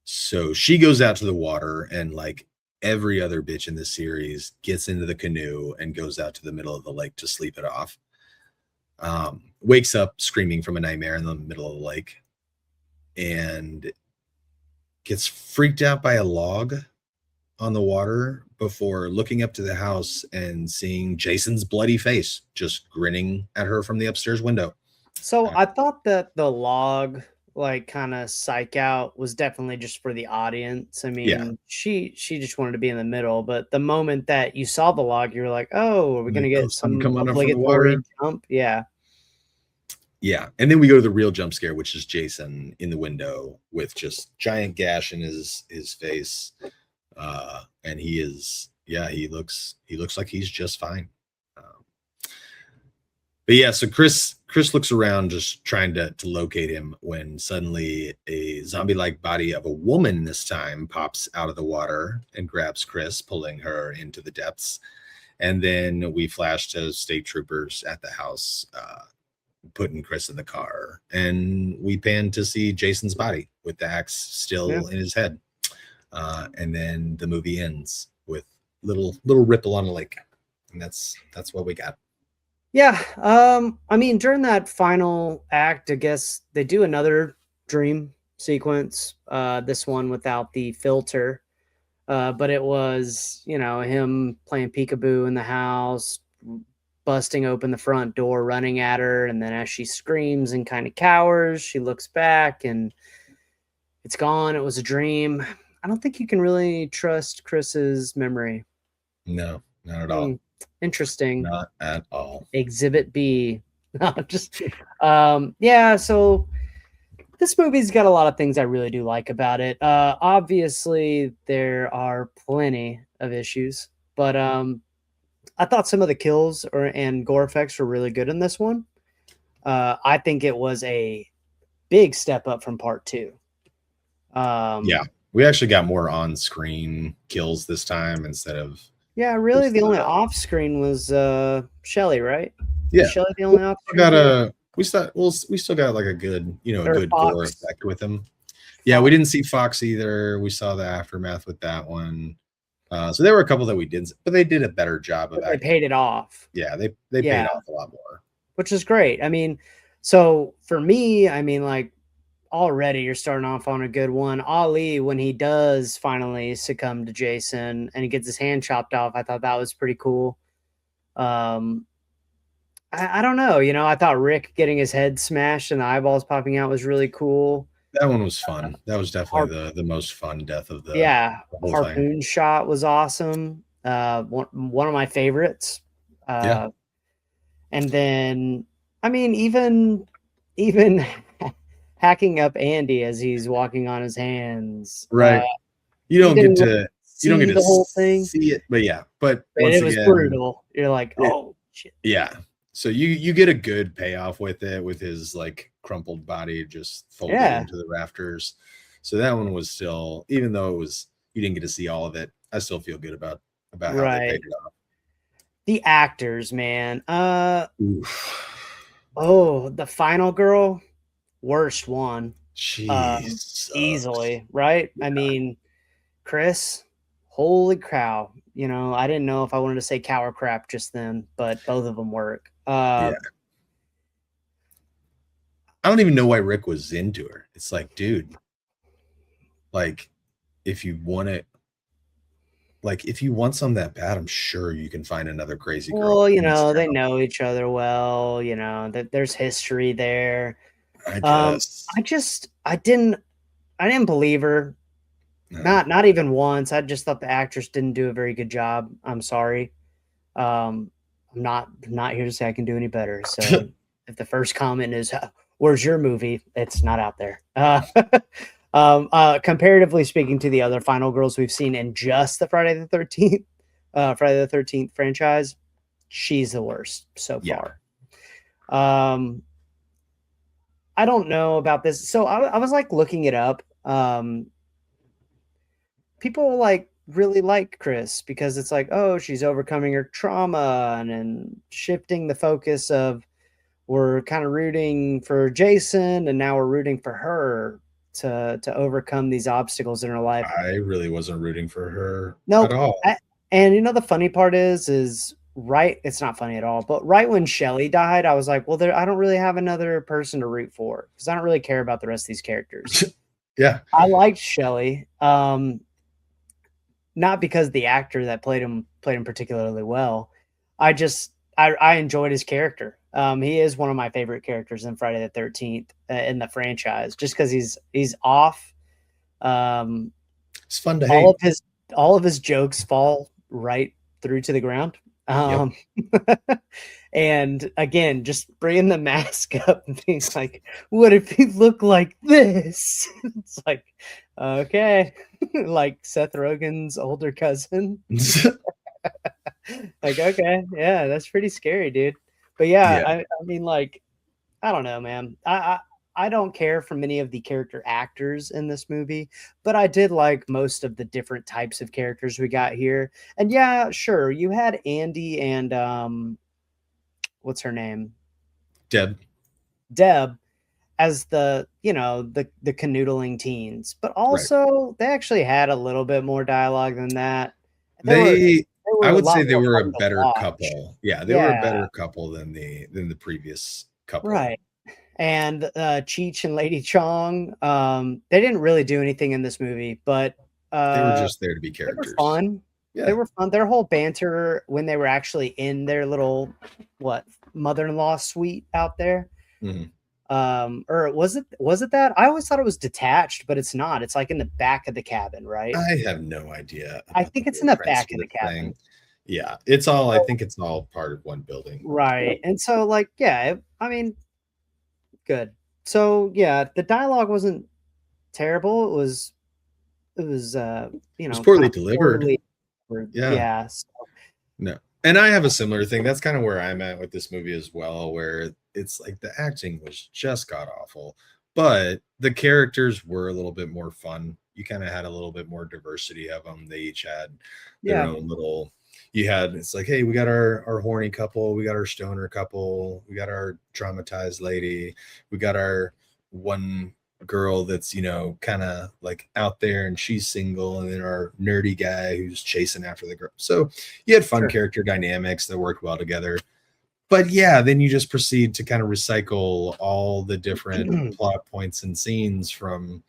So she goes out to the water, and like every other bitch in the series gets into the canoe and goes out to the middle of the lake to sleep it off. Wakes up screaming from a nightmare in the middle of the lake and gets freaked out by a log on the water before looking up to the house and seeing Jason's bloody face just grinning at her from the upstairs window. So I thought that the log, like, kind of psych out was definitely just for the audience. I Yeah. mean, she just wanted to be in the middle, but the moment that you saw the log, you were like, "Oh, are we gonna Like, oh, get something some coming up from the obligatory water. jump?" Yeah. Yeah. And then we go to the real jump scare, which is Jason in the window with just giant gash in his face. And he is, yeah, he looks like he's just fine. But yeah, so Chris looks around just trying to locate him when suddenly a zombie-like body of a woman this time pops out of the water and grabs Chris, pulling her into the depths. And then we flash to state troopers at the house, putting Chris in the car, and we pan to see Jason's body with the axe Yeah. still in his head. And then the movie ends with little ripple on a lake, and that's what we got. Yeah. I mean, during that final act, I guess they do another dream sequence. This one without the filter. But it was, him playing peekaboo in the house, busting open the front door, running at her, and then as she screams and kind of cowers, she looks back and it's gone. It was a dream. I don't think you can really trust Chris's memory. No, not at all. Interesting. Not at all. Exhibit B. No, just yeah, so this movie's got a lot of things I really do like about it. Obviously there are plenty of issues, but I thought some of the kills and gore effects were really good in this one. I think it was a big step up from part 2. Yeah, we actually got more on-screen kills this time instead of. Yeah, really, the only off-screen was Shelly, right? Yeah, Shelly the only off-screen. We still got like a good, Or good Fox. gore effect with him. Yeah, we didn't see Fox either. We saw the aftermath with that one. So there were a couple that we didn't, but they did a better job of they paid it off. Yeah, they paid off a lot more, which is great. I mean, so for me, I mean, like, already you're starting off on a good one. Ali, when he does finally succumb to Jason and he gets his hand chopped off, I thought that was pretty cool. I don't know, I thought Rick getting his head smashed and the eyeballs popping out was really cool. That one was fun. That was definitely the most fun death of the whole harpoon thing. Shot was awesome. One of my favorites. Yeah. And then, I mean, even hacking up Andy as he's walking on his hands. Right. You don't get to the whole thing. See it, but yeah. But once it was brutal. You're like, oh shit. Yeah. So you get a good payoff with it, with his like crumpled body just folded into the rafters. So that one was still, even though you didn't get to see all of it, I still feel good about how they paid it off. The actors, man. Oh, the final girl, worst one. Easily, right? Yeah. I mean, Chris, holy cow. I didn't know if I wanted to say cow or crap just then, but both of them work. Yeah. I don't even know why Rick was into her. It's like, dude, like, if you want it, like, if you want some that bad, I'm sure you can find another crazy girl. Well, they know each other well, that there's history there. I guess. I didn't believe her. No. Not even once. I just thought the actress didn't do a very good job. I'm sorry. I'm not here to say I can do any better. So if the first comment is "Where's your movie?" It's not out there. Comparatively speaking to the other final girls we've seen in just the Friday the 13th franchise, she's the worst so Yeah. far. I don't know about this. So I was like looking it up. People like really like Chris because it's like, oh, she's overcoming her trauma and shifting the focus of we're kind of rooting for Jason and now we're rooting for her to overcome these obstacles in her life. I really wasn't rooting for her at Nope. all. And you know the funny part is right. It's not funny at all. But right when Shelly died, I was like, well, I don't really have another person to root for because I don't really care about the rest of these characters. Yeah. I liked Shelly. Not because the actor that played him particularly well. I enjoyed his character. He is one of my favorite characters in Friday the 13th in the franchise, just because he's off. Um, It's fun to all hate. of his all of his jokes fall right through to the ground. Yep. And again, just bringing the mask up and being like, "What if he looked like this?" It's like, okay, like Seth Rogen's older cousin. Like, okay, yeah, that's pretty scary, dude. But yeah, Yeah. I mean, like, I don't know, man. I don't care for many of the character actors in this movie, but I did like most of the different types of characters we got here. And yeah, sure, you had Andy and what's her name? Deb. Deb as the canoodling teens, but Right. also they actually had a little bit more dialogue than that. They They I were a would lot say they more were a fun to better watch. couple. Yeah, they were a Yeah, better couple than the previous couple. right. And Cheech and Lady Chong, they didn't really do anything in this movie, but They were uh, just there to be they were characters. fun. They Yeah. were fun. Their whole banter when they were actually in their little what mother-in-law suite out there. Mhm. Or was it that? I always thought it was detached, but it's not. It's like in the back of the cabin, right? I have no idea I about the think it's whole in the back of transfer the cabin. thing. Yeah, it's all I So think it's all part of one building. right. And so like, yeah, I mean, good. So yeah, the dialogue wasn't terrible. It was It was kind poorly of delivered. poorly Yeah. yeah. No. And I have a similar thing. That's kind of where I'm at with this movie as well, where it's like the acting was just god awful, but the characters were a little bit more fun. You kind of had a little bit more diversity of them. They each had their Yeah, own little. You had it's like, hey, we got our horny couple, we got our stoner couple, we got our traumatized lady, we got our one girl that's kind of like out there and she's single, and then our nerdy guy who's chasing after the girl. So you had fun sure. character dynamics that worked well together. But yeah, then you just proceed to kind of recycle all the different plot points and scenes from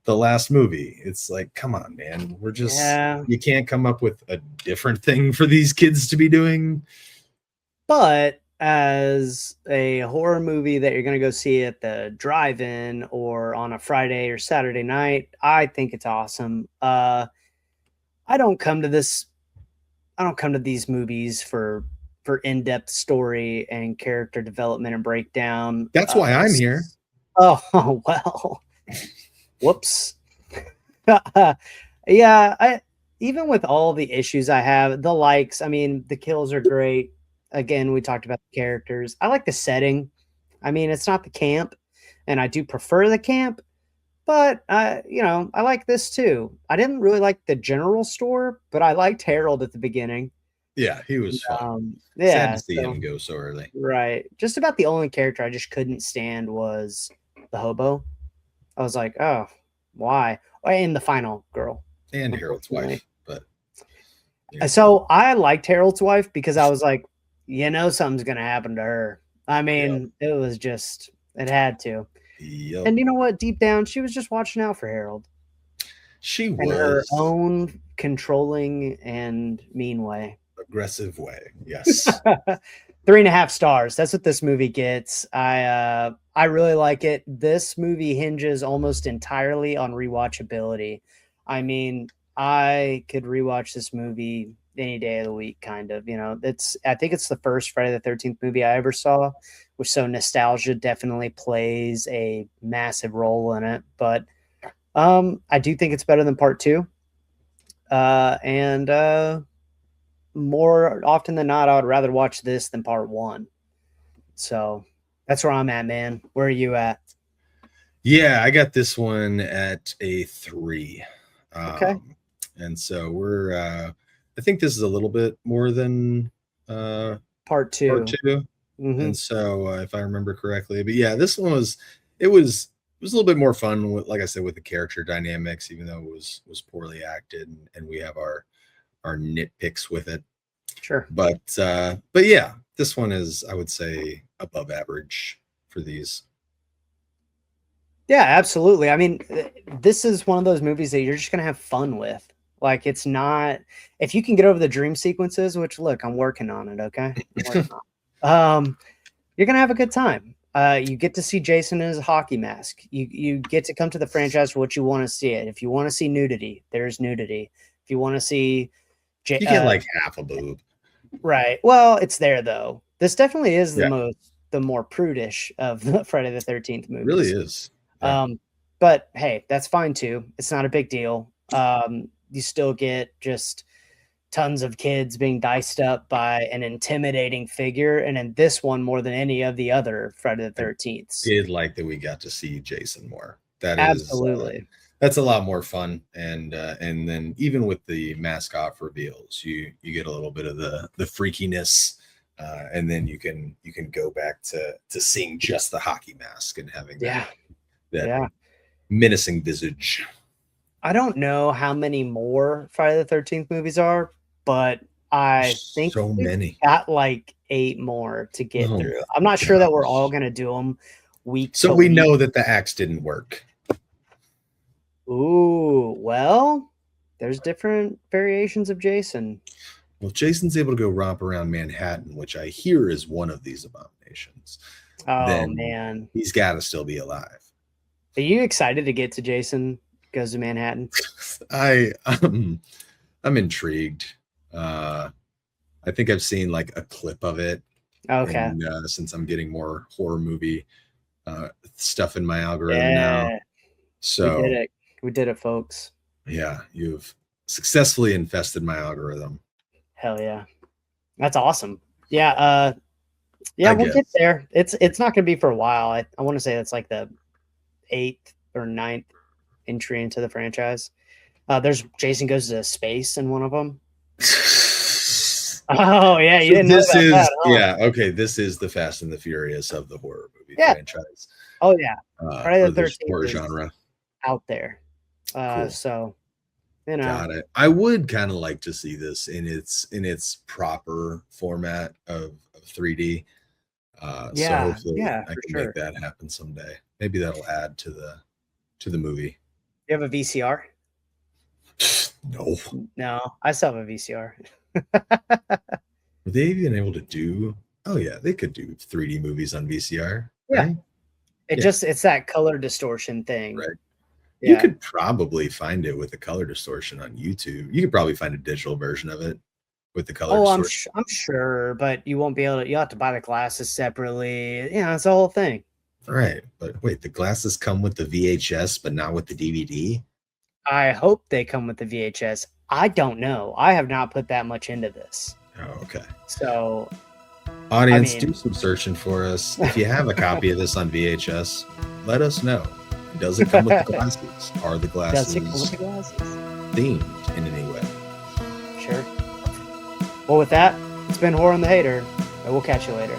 the last movie. It's like, come on, man. Yeah, You can't come up with a different thing for these kids to be doing. but as a horror movie that you're gonna go see at the drive-in or on a Friday or Saturday night, I think it's awesome. I don't come to this I don't come to these movies for in-depth story and character development and breakdown. That's why I'm here. Oh, well, whoops. Yeah, I even with all the issues I have, the likes, I mean, the kills are great. Again, we talked about the characters. I like the setting. I mean, it's not the camp, and I do prefer the camp, but I like this too. I didn't really like the general store, but I liked Harold at the beginning. Yeah, he was fun. Sad to Yeah, see so him go so early. right. Just about the only character I just couldn't stand was the hobo. I was like, "Oh, why?" And the final girl, And Harold's unfortunately. wife. But yeah. So I liked Harold's wife because I was like, something's gonna happen to her. I Yep. mean, it had to. Yep. And you know what? Deep down, she was just watching out for Harold She in her was own controlling and mean way. aggressive way. Yes. 3.5 stars. That's what this movie gets. I really like it. This movie hinges almost entirely on rewatchability. I mean, I could rewatch this movie any day of the week, kind of. I think it's the first Friday the 13th movie I ever saw, which so nostalgia definitely plays a massive role in it. But I do think it's better than part two. And more often than not, I would rather watch this than part one. So that's where I'm at, man. Where are you at? Yeah, I got this one at a 3. Okay. And so I think this is a little bit more than Part two. part 2. Mm-hmm. And so if I remember correctly, but yeah, this one was a little bit more fun with, like I said, with the character dynamics, even though it was poorly acted, and we have our nitpicks with it. Sure. But yeah, this one is, I would say, above average for these. Yeah, absolutely. I mean, this is one of those movies that you're just going to have fun with. Like, it's not, if you can get over the dream sequences, which, look, I'm working on it, okay? You're going to have a good time. You get to see Jason in his hockey mask. You get to come to the franchise for what you want to see it. If you want to see nudity, there's nudity. If you want to see... you get like half a boob. Right. Well, it's there, though. This definitely is the more prudish of the Friday the 13th movies. It really is. Yeah. But hey, that's fine too. It's not a big deal. You still get just tons of kids being diced up by an intimidating figure, and in this one more than any of the other Friday the 13th. Did like that we got to see Jason more. That absolutely. That's a lot more fun, and then even with the mask off reveals, you get a little bit of the freakiness, and then you can go back to seeing just the hockey mask and having that menacing visage. I don't know how many more Friday the 13th movies are, but I think so many. Got like 8 more to get through. I'm not sure that we're all going to do them week. So we know that the axe didn't work. Ooh, well, there's different variations of Jason. Well, if Jason's able to go romp around Manhattan, which I hear is one of these abominations, then man, he's got to still be alive. Are you excited to get to Jason Goes to Manhattan? I'm intrigued. I think I've seen like a clip of it. Okay. And, since I'm getting more horror movie stuff in my algorithm now. So we did it, folks. Yeah, you've successfully infested my algorithm. Hell yeah. That's awesome. Yeah, we'll get there. It's not gonna be for a while. I want to say that's like the 8th or 9th entry into the franchise. There's Jason Goes to Space in one of them. Oh yeah, you didn't know about that, huh? Yeah, okay. This is the Fast and the Furious of the horror movie franchise. Oh yeah, Friday the 13th horror genre out there. Cool. So you know, got it. I would kind of like to see this in its proper format of 3D. So hopefully I can make that happen someday. Maybe that'll add to the movie. You have a VCR? No, I still have a VCR. Were they even able to do? Oh yeah, they could do 3D movies on VCR. Yeah, right? It's that color distortion thing, right? Yeah. You could probably find it with the color distortion on YouTube. You could probably find a digital version of it with the color distortion. I'm sure, but you won't be able to. You have to buy the glasses separately. It's the whole thing. Right, but wait, the glasses come with the VHS, but not with the DVD? I hope they come with the VHS. I don't know. I have not put that much into this. Oh, okay. So, audience, do some searching for us. If you have a copy of this on VHS, let us know. Does it come with the glasses? Are the glasses themed in any way? Sure. Well, with that, it's been Horror on the Hater, and we'll catch you later.